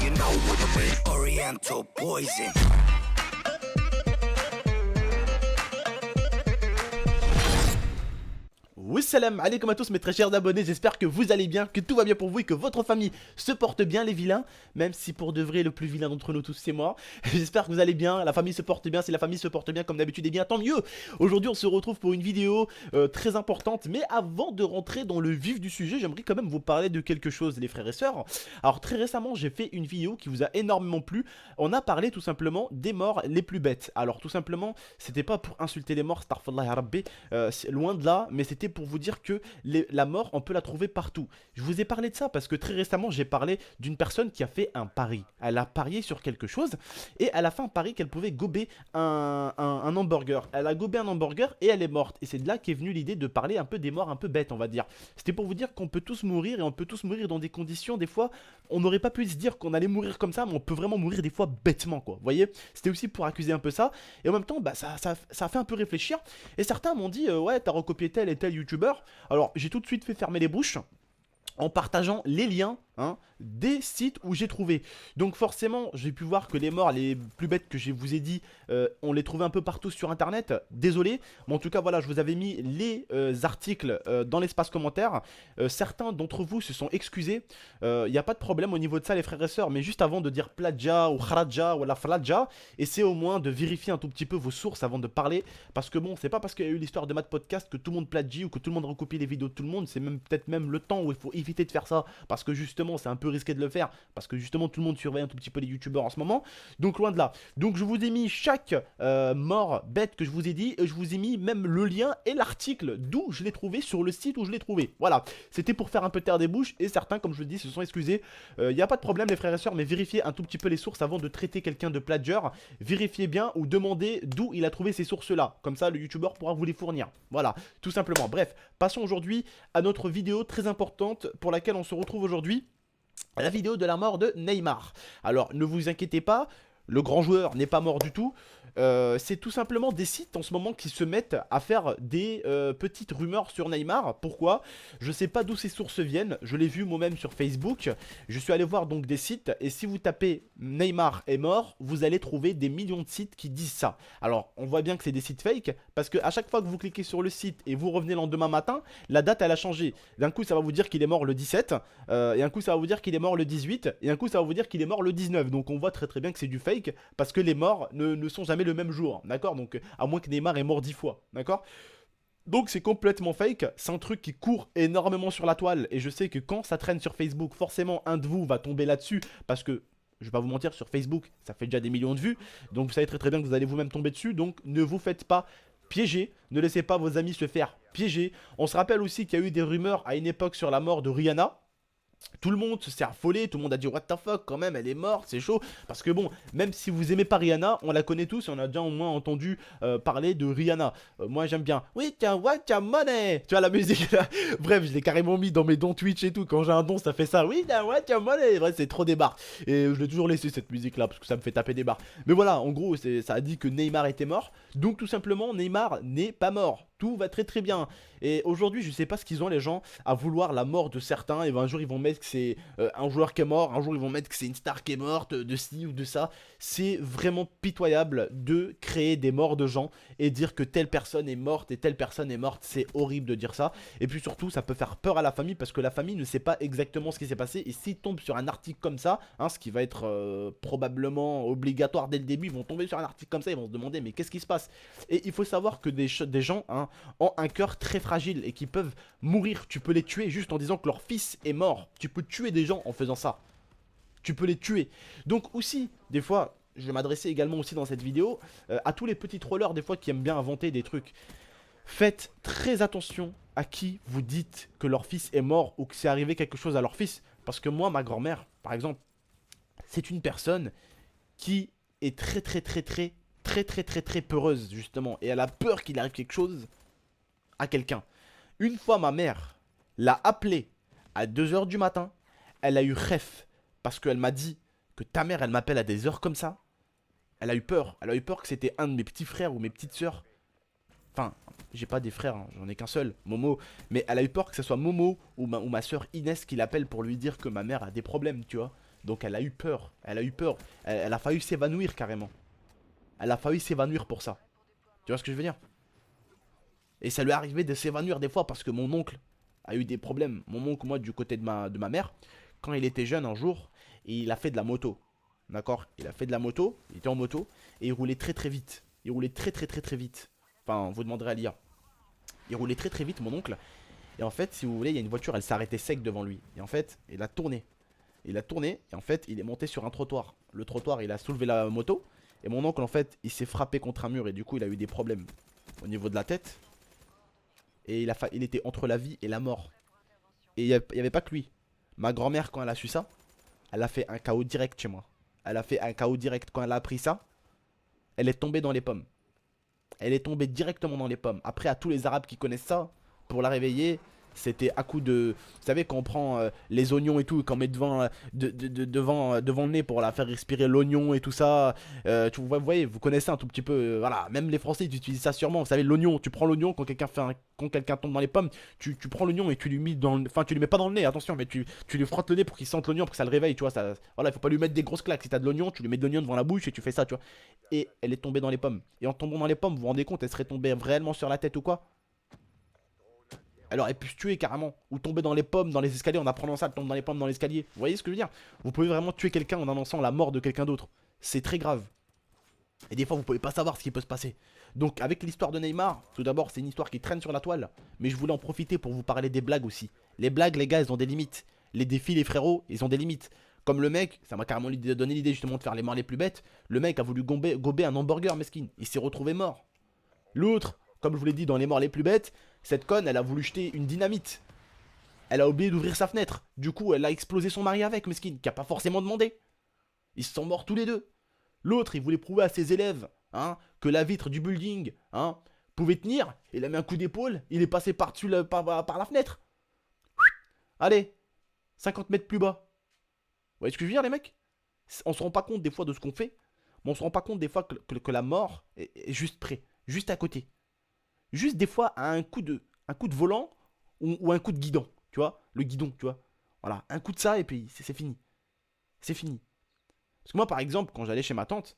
you know what I mean? Oriental poison. Salam alaikum à tous mes très chers abonnés, j'espère que vous allez bien, que tout va bien pour vous et que votre famille se porte bien les vilains. Même si pour de vrai le plus vilain d'entre nous tous c'est moi. J'espère que vous allez bien, la famille se porte bien, si la famille se porte bien comme d'habitude et bien tant mieux. Aujourd'hui on se retrouve pour une vidéo très importante. Mais avant de rentrer dans le vif du sujet, j'aimerais quand même vous parler de quelque chose les frères et sœurs. Alors très récemment j'ai fait une vidéo qui vous a énormément plu. On a parlé tout simplement des morts les plus bêtes. Alors tout simplement c'était pas pour insulter les morts, astaghfirullah ya rabbi, loin de là, mais c'était pour vous dire que la mort on peut la trouver partout. Je vous ai parlé de ça parce que très récemment j'ai parlé d'une personne qui a fait un pari. Elle a parié sur quelque chose et elle a fait un pari qu'elle pouvait gober un hamburger. Elle a gobé un hamburger et elle est morte. Et c'est de là qu'est venue l'idée de parler un peu des morts un peu bêtes on va dire. C'était pour vous dire qu'on peut tous mourir et on peut tous mourir dans des conditions des fois on n'aurait pas pu se dire qu'on allait mourir comme ça, mais on peut vraiment mourir des fois bêtement quoi. Vous voyez, c'était aussi pour accuser un peu ça. Et en même temps bah, ça a fait un peu réfléchir. Et certains m'ont dit ouais t'as recopié tel et tel youtubeur. Alors j'ai tout de suite fait fermer les bouches en partageant les liens des sites où j'ai trouvé. Donc forcément j'ai pu voir que les morts les plus bêtes que je vous ai dit on les trouvait un peu partout sur internet. Désolé, mais en tout cas voilà, je vous avais mis les articles dans l'espace commentaire. Certains d'entre vous se sont excusés. Il n'y a pas de problème au niveau de ça les frères et sœurs, mais juste avant de dire plagia ou kharaja ou la fladja, essayez au moins de vérifier un tout petit peu vos sources avant de parler, parce que bon, c'est pas parce qu'il y a eu l'histoire de Math Podcast que tout le monde plagie ou que tout le monde recopie les vidéos de tout le monde. C'est même peut-être même le temps où il faut éviter de faire ça, parce que justement c'est un peu risqué de le faire, parce que justement tout le monde surveille un tout petit peu les youtubeurs en ce moment. Donc loin de là. Donc je vous ai mis chaque mort bête que je vous ai dit, et je vous ai mis même le lien et l'article d'où je l'ai trouvé sur le site où je l'ai trouvé. Voilà, c'était pour faire un peu taire des bouches, et certains comme je le dis se sont excusés. Il n'y a pas de problème les frères et sœurs, mais vérifiez un tout petit peu les sources avant de traiter quelqu'un de plagieur. Vérifiez bien ou demandez d'où il a trouvé ces sources là, comme ça le youtubeur pourra vous les fournir. Voilà, tout simplement. Bref, passons aujourd'hui à notre vidéo très importante pour laquelle on se retrouve aujourd'hui. La vidéo de la mort de Neymar. Alors ne vous inquiétez pas, le grand joueur n'est pas mort du tout. C'est tout simplement des sites en ce moment qui se mettent à faire des petites rumeurs sur Neymar. Pourquoi? Je sais pas d'où ces sources viennent. Je l'ai vu moi-même sur Facebook. Je suis allé voir donc des sites. Et si vous tapez Neymar est mort, vous allez trouver des millions de sites qui disent ça. Alors on voit bien que c'est des sites fake, parce que à chaque fois que vous cliquez sur le site et vous revenez le lendemain matin, la date elle a changé. D'un coup ça va vous dire qu'il est mort le 17, et un coup ça va vous dire qu'il est mort le 18, et un coup ça va vous dire qu'il est mort le 19. Donc on voit très très bien que c'est du fake, parce que les morts ne sont jamais le même jour, d'accord? Donc à moins que Neymar est mort 10 fois, d'accord? Donc c'est complètement fake, c'est un truc qui court énormément sur la toile, et je sais que quand ça traîne sur Facebook, forcément un de vous va tomber là-dessus, parce que je vais pas vous mentir, sur Facebook ça fait déjà des millions de vues, donc vous savez très très bien que vous allez vous-même tomber dessus, donc ne vous faites pas piéger, ne laissez pas vos amis se faire piéger. On se rappelle aussi qu'il y a eu des rumeurs à une époque sur la mort de Rihanna. Tout le monde s'est affolé, tout le monde a dit what the fuck quand même, elle est morte, c'est chaud. Parce que bon, même si vous aimez pas Rihanna, on la connaît tous et on a déjà au moins entendu parler de Rihanna. Moi j'aime bien. Oui, tiens, what your money? Tu vois la musique là. Bref, je l'ai carrément mis dans mes dons Twitch et tout. Quand j'ai un don, ça fait ça. Oui, tiens, what your money? Bref, c'est trop des barres. Et je l'ai toujours laissé cette musique là parce que ça me fait taper des barres. Mais voilà, en gros, ça a dit que Neymar était mort. Donc tout simplement, Neymar n'est pas mort. Tout va très très bien. Et aujourd'hui, je sais pas ce qu'ils ont les gens à vouloir la mort de certains. Et ben, un jour, ils vont mettre que c'est un joueur qui est mort. Un jour, ils vont mettre que c'est une star qui est morte, de ci ou de ça. C'est vraiment pitoyable de créer des morts de gens et dire que telle personne est morte et telle personne est morte. C'est horrible de dire ça. Et puis surtout, ça peut faire peur à la famille parce que la famille ne sait pas exactement ce qui s'est passé. Et s'ils tombent sur un article comme ça, ce qui va être probablement obligatoire dès le début, ils vont tomber sur un article comme ça. Ils vont se demander mais qu'est-ce qui se passe? Et il faut savoir que des gens ont un cœur très fragile et qui peuvent mourir. Tu peux les tuer juste en disant que leur fils est mort. Tu peux tuer des gens en faisant ça. Tu peux les tuer. Donc aussi, des fois, je vais m'adresser également aussi dans cette vidéo à tous les petits trollers des fois qui aiment bien inventer des trucs. Faites très attention à qui vous dites que leur fils est mort ou que c'est arrivé quelque chose à leur fils. Parce que moi, ma grand-mère, par exemple, c'est une personne qui est très peureuse justement. Et elle a peur qu'il arrive quelque chose à quelqu'un. Une fois ma mère l'a appelé à 2 h du matin, elle a eu ref parce qu'elle m'a dit que ta mère elle m'appelle à des heures comme ça. Elle a eu peur que c'était un de mes petits frères ou mes petites sœurs. Enfin, j'ai pas des frères, j'en ai qu'un seul, Momo. Mais elle a eu peur que ce soit Momo ou ma soeur Inès qui l'appelle pour lui dire que ma mère a des problèmes, tu vois. Donc elle a eu peur. Elle a eu peur. Elle a failli s'évanouir carrément. Elle a failli s'évanouir pour ça. Tu vois ce que je veux dire? Et ça lui est arrivé de s'évanouir des fois parce que mon oncle a eu des problèmes. Mon oncle, moi, du côté de ma mère, quand il était jeune un jour, il a fait de la moto. D'accord? Il a fait de la moto, il était en moto, et il roulait très très vite. Il roulait très très très très vite. Enfin, vous demanderez à l'IA. Il roulait très très vite, mon oncle. Et en fait, si vous voulez, il y a une voiture, elle s'est arrêtée sec devant lui. Et en fait, il a tourné. Il a tourné, et en fait, il est monté sur un trottoir. Le trottoir, il a soulevé la moto. Et mon oncle, en fait, il s'est frappé contre un mur, et du coup, il a eu des problèmes au niveau de la tête. Et il était entre la vie et la mort. Et il n'y avait pas que lui. Ma grand-mère, quand elle a su ça, elle a fait un KO direct chez moi. Elle a fait un KO direct. Quand elle a appris ça, elle est tombée dans les pommes. Elle est tombée directement dans les pommes. Après, à tous les Arabes qui connaissent ça, pour la réveiller, c'était à coup de... Vous savez, quand on prend les oignons et tout, et qu'on met devant, devant le nez pour la faire respirer l'oignon et tout ça. Vous voyez, vous connaissez un tout petit peu. Voilà, même les Français, ils utilisent ça sûrement. Vous savez, l'oignon, tu prends l'oignon quand quelqu'un tombe dans les pommes. Tu prends l'oignon et tu lui mets dans le... Enfin, tu lui mets pas dans le nez, attention, mais tu lui frottes le nez pour qu'il sente l'oignon, pour que ça le réveille, tu vois. Ça, voilà, il faut pas lui mettre des grosses claques. Si t'as de l'oignon, tu lui mets de l'oignon devant la bouche et tu fais ça, tu vois. Et elle est tombée dans les pommes. Et en tombant dans les pommes, vous vous rendez compte, elle serait tombée réellement sur la tête ou quoi? Elle aurait pu se tuer carrément. Ou tomber dans les pommes, dans les escaliers. En apprenant ça, elle tombe dans les pommes, dans l'escalier. Vous voyez ce que je veux dire? Vous pouvez vraiment tuer quelqu'un en annonçant la mort de quelqu'un d'autre. C'est très grave. Et des fois, vous pouvez pas savoir ce qui peut se passer. Donc, avec l'histoire de Neymar, tout d'abord, c'est une histoire qui traîne sur la toile. Mais je voulais en profiter pour vous parler des blagues aussi. Les blagues, les gars, elles ont des limites. Les défis, les frérots, ils ont des limites. Comme le mec, ça m'a carrément donné l'idée justement de faire les morts les plus bêtes. Le mec a voulu gober un hamburger, mesquine. Il s'est retrouvé mort. L'autre, comme je vous l'ai dit dans les morts les plus bêtes, cette conne, elle a voulu jeter une dynamite. Elle a oublié d'ouvrir sa fenêtre. Du coup, elle a explosé son mari avec, mesquine, qui a pas forcément demandé. Ils se sont morts tous les deux. L'autre, il voulait prouver à ses élèves que la vitre du building pouvait tenir. Il a mis un coup d'épaule, il est passé par-dessus par la fenêtre. Allez, 50 mètres plus bas. Vous voyez ce que je veux dire, les mecs? On se rend pas compte des fois de ce qu'on fait, mais on se rend pas compte des fois que la mort est juste près, juste à côté. Juste des fois à un coup de volant ou un coup de guidon, tu vois, le guidon, tu vois. Voilà, un coup de ça et puis c'est fini. C'est fini. Parce que moi, par exemple, quand j'allais chez ma tante,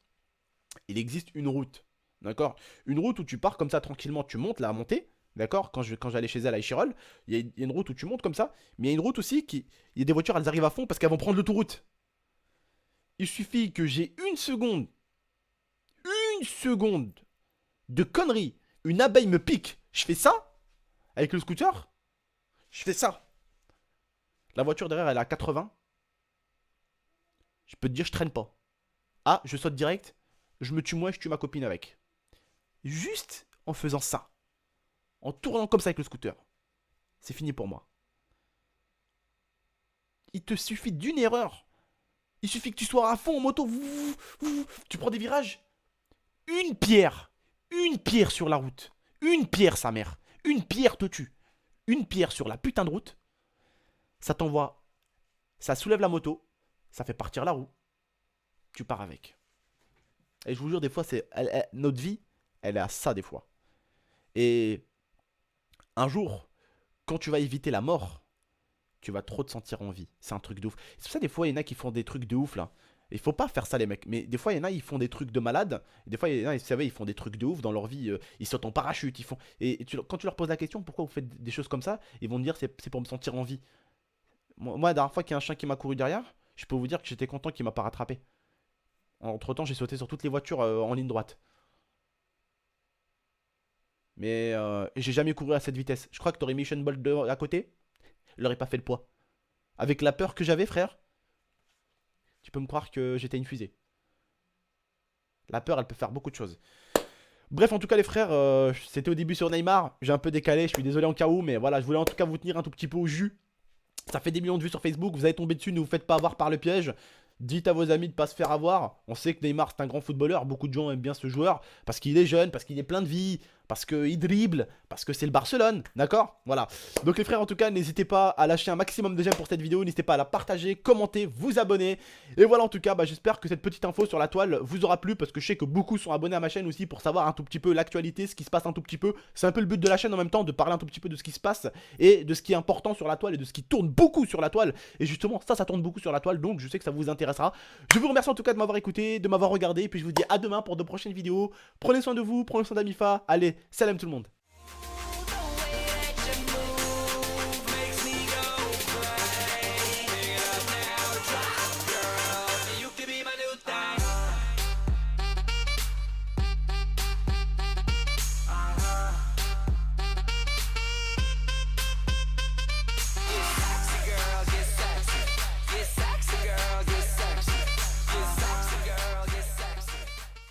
il existe une route, d'accord? Une route où tu pars comme ça tranquillement, tu montes la montée, d'accord? Quand j'allais chez elle à Échirol, il y a une route où tu montes comme ça, mais il y a une route aussi il y a des voitures, elles arrivent à fond parce qu'elles vont prendre l'autoroute. Il suffit que j'ai une seconde de conneries, une abeille me pique, je fais ça, avec le scooter, je fais ça. La voiture derrière, elle est à 80. Je peux te dire, je traîne pas. Ah, je saute direct, je me tue moi et je tue ma copine avec. Juste en faisant ça. En tournant comme ça avec le scooter. C'est fini pour moi. Il te suffit d'une erreur. Il suffit que tu sois à fond en moto. Tu prends des virages. Une pierre. Une pierre sur la route. Une pierre, sa mère. Une pierre te tue. Une pierre sur la putain de route. Ça t'envoie. Ça soulève la moto. Ça fait partir la roue. Tu pars avec. Et je vous jure, des fois, notre vie, elle est à ça des fois. Et un jour, quand tu vas éviter la mort, tu vas trop te sentir en vie. C'est un truc de ouf. C'est pour ça, des fois, il y en a qui font des trucs de ouf là. Il faut pas faire ça, les mecs. Mais des fois, il y en a, ils font des trucs de malade. Et des fois, il y en a, vous savez, ils font des trucs de ouf dans leur vie. Ils sautent en parachute. Ils font... quand tu leur poses la question, pourquoi vous faites des choses comme ça, ils vont te dire, c'est pour me sentir en vie. Moi, la dernière fois qu'il y a un chien qui m'a couru derrière, je peux vous dire que j'étais content qu'il m'a pas rattrapé. Entre temps, j'ai sauté sur toutes les voitures en ligne droite. Mais j'ai jamais couru à cette vitesse. Je crois que t'aurais mis Usain Bolt à côté, il aurait pas fait le poids. Avec la peur que j'avais, frère, tu peux me croire que j'étais une fusée. La peur, elle peut faire beaucoup de choses. Bref, en tout cas, les frères, c'était au début sur Neymar. J'ai un peu décalé, je suis désolé en cas où, mais voilà, je voulais en tout cas vous tenir un tout petit peu au jus. Ça fait des millions de vues sur Facebook, vous allez tomber dessus, ne vous faites pas avoir par le piège. Dites à vos amis de ne pas se faire avoir. On sait que Neymar c'est un grand footballeur, beaucoup de gens aiment bien ce joueur parce qu'il est jeune, parce qu'il est plein de vie. parce qu'il dribble, parce que c'est le Barcelone, d'accord? Voilà. Donc les frères, en tout cas, n'hésitez pas à lâcher un maximum de j'aime pour cette vidéo, n'hésitez pas à la partager, commenter, vous abonner. Et voilà, en tout cas, bah, j'espère que cette petite info sur la toile vous aura plu, parce que je sais que beaucoup sont abonnés à ma chaîne aussi pour savoir un tout petit peu l'actualité, ce qui se passe un tout petit peu. C'est un peu le but de la chaîne en même temps, de parler un tout petit peu de ce qui se passe et de ce qui est important sur la toile et de ce qui tourne beaucoup sur la toile. Et justement, ça tourne beaucoup sur la toile, donc je sais que ça vous intéressera. Je vous remercie en tout cas de m'avoir écouté, de m'avoir regardé, et puis je vous dis à demain pour de prochaines vidéos. Prenez soin de vous, prenez soin d'Amifa. Allez, salam tout le monde.